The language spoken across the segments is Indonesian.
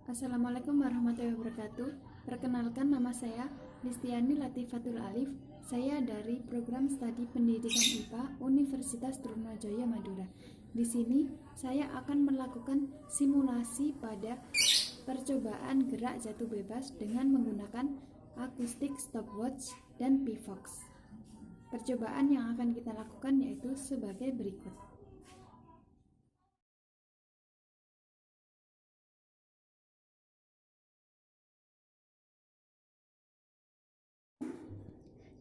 Assalamualaikum warahmatullahi wabarakatuh. Perkenalkan, nama saya Listiani Latifatul Alif. Saya dari Program Studi Pendidikan IPA Universitas Trunojoyo Madura. Di sini saya akan melakukan simulasi pada percobaan gerak jatuh bebas dengan menggunakan acoustic stopwatch dan Pivox. Percobaan yang akan kita lakukan yaitu sebagai berikut.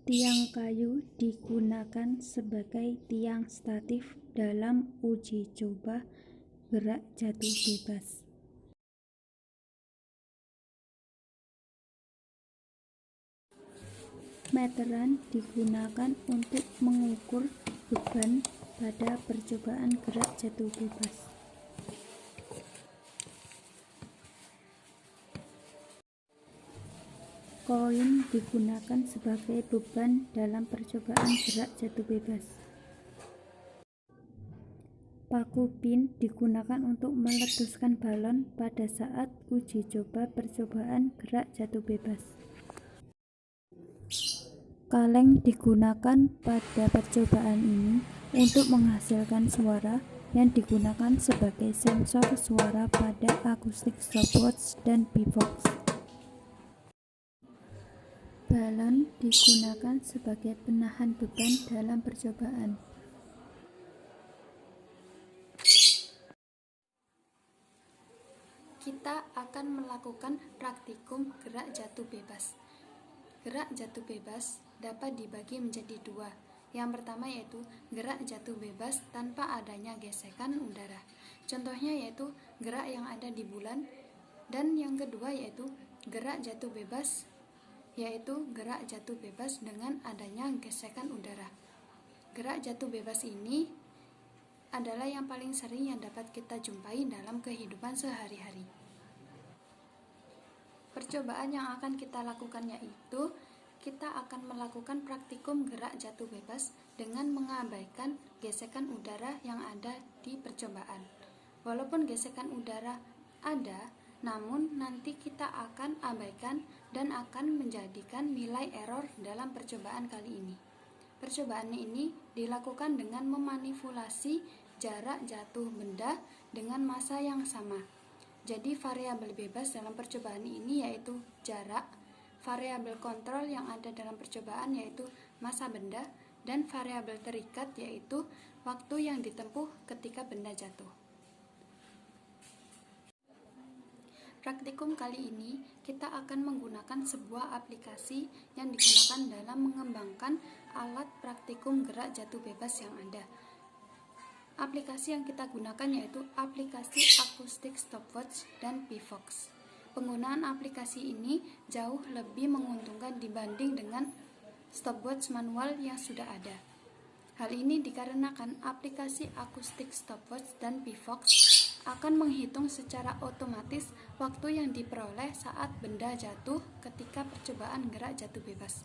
Tiang kayu digunakan sebagai tiang statif dalam uji coba gerak jatuh bebas. Meteran digunakan untuk mengukur beban pada percobaan gerak jatuh bebas. Koin digunakan sebagai beban dalam percobaan gerak jatuh bebas. Paku pin digunakan untuk meletuskan balon pada saat uji coba percobaan gerak jatuh bebas. Kaleng digunakan pada percobaan ini untuk menghasilkan suara yang digunakan sebagai sensor suara pada acoustic stopwatch dan Pivox. Balon digunakan sebagai penahan beban dalam percobaan. Kita akan melakukan praktikum gerak jatuh bebas. Gerak jatuh bebas dapat dibagi menjadi dua. Yang pertama yaitu gerak jatuh bebas tanpa adanya gesekan udara. Contohnya yaitu gerak yang ada di bulan. Dan yang kedua yaitu gerak jatuh bebas, yaitu gerak jatuh bebas dengan adanya gesekan udara. Gerak jatuh bebas ini adalah yang paling sering yang dapat kita jumpai dalam kehidupan sehari-hari. Percobaan yang akan kita lakukan yaitu kita akan melakukan praktikum gerak jatuh bebas dengan mengabaikan gesekan udara yang ada di percobaan. Walaupun gesekan udara ada, namun nanti kita akan abaikan dan akan menjadikan nilai error dalam percobaan kali ini. Percobaan ini dilakukan dengan memanipulasi jarak jatuh benda dengan massa yang sama. Jadi variabel bebas dalam percobaan ini yaitu jarak, variabel kontrol yang ada dalam percobaan yaitu massa benda, dan variabel terikat yaitu waktu yang ditempuh ketika benda jatuh. Praktikum kali ini kita akan menggunakan sebuah aplikasi yang digunakan dalam mengembangkan alat praktikum gerak jatuh bebas yang ada. Aplikasi yang kita gunakan yaitu aplikasi acoustic stopwatch dan Pivox. Penggunaan aplikasi ini jauh lebih menguntungkan dibanding dengan stopwatch manual yang sudah ada. Hal ini dikarenakan aplikasi acoustic stopwatch dan Pivox akan menghitung secara otomatis waktu yang diperoleh saat benda jatuh ketika percobaan gerak jatuh bebas.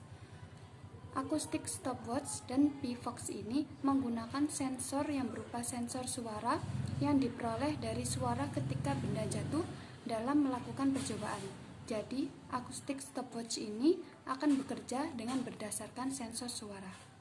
Acoustic stopwatch dan Pivox ini menggunakan sensor yang berupa sensor suara yang diperoleh dari suara ketika benda jatuh dalam melakukan percobaan. Jadi, acoustic stopwatch ini akan bekerja dengan berdasarkan sensor suara.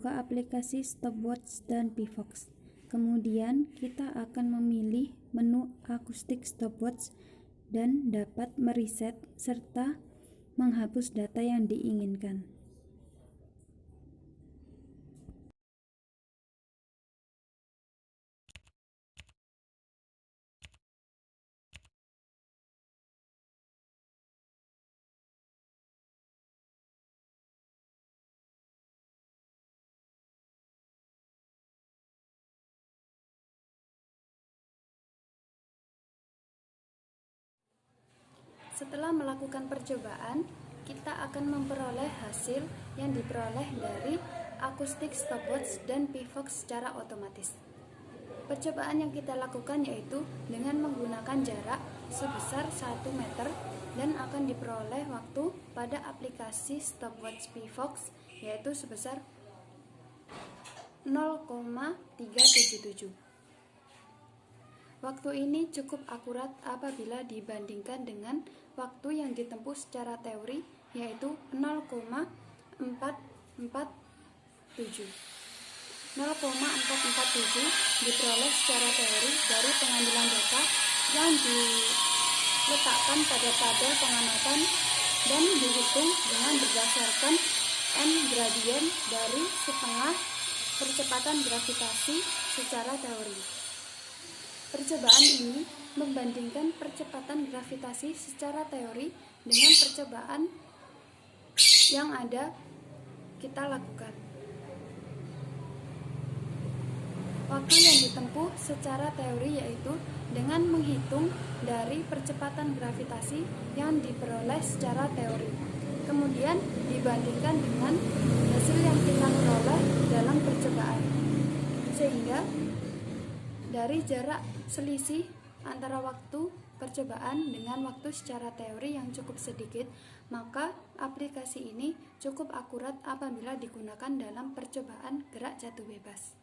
membuka aplikasi stopwatch dan pVox. Kemudian kita akan memilih menu akustik stopwatch dan dapat mereset serta menghapus data yang diinginkan. Setelah melakukan percobaan, kita akan memperoleh hasil yang diperoleh dari akustik stopwatch dan pVox secara otomatis. Percobaan yang kita lakukan yaitu dengan menggunakan jarak sebesar 1 meter dan akan diperoleh waktu pada aplikasi stopwatch pVox yaitu sebesar 0,377. Waktu ini cukup akurat apabila dibandingkan dengan waktu yang ditempuh secara teori yaitu 0,447. 0,447 diperoleh secara teori dari pengambilan data yang diletakkan pada tabel pengamatan dan dihitung dengan berdasarkan n gradien dari setengah percepatan gravitasi secara teori. Percobaan ini membandingkan percepatan gravitasi secara teori dengan percobaan yang ada kita lakukan. Waktu yang ditempuh secara teori yaitu dengan menghitung dari percepatan gravitasi yang diperoleh secara teori. Kemudian dibandingkan dengan hasil yang kita peroleh dalam percobaan. Sehingga dari jarak selisih antara waktu percobaan dengan waktu secara teori yang cukup sedikit, maka aplikasi ini cukup akurat apabila digunakan dalam percobaan gerak jatuh bebas.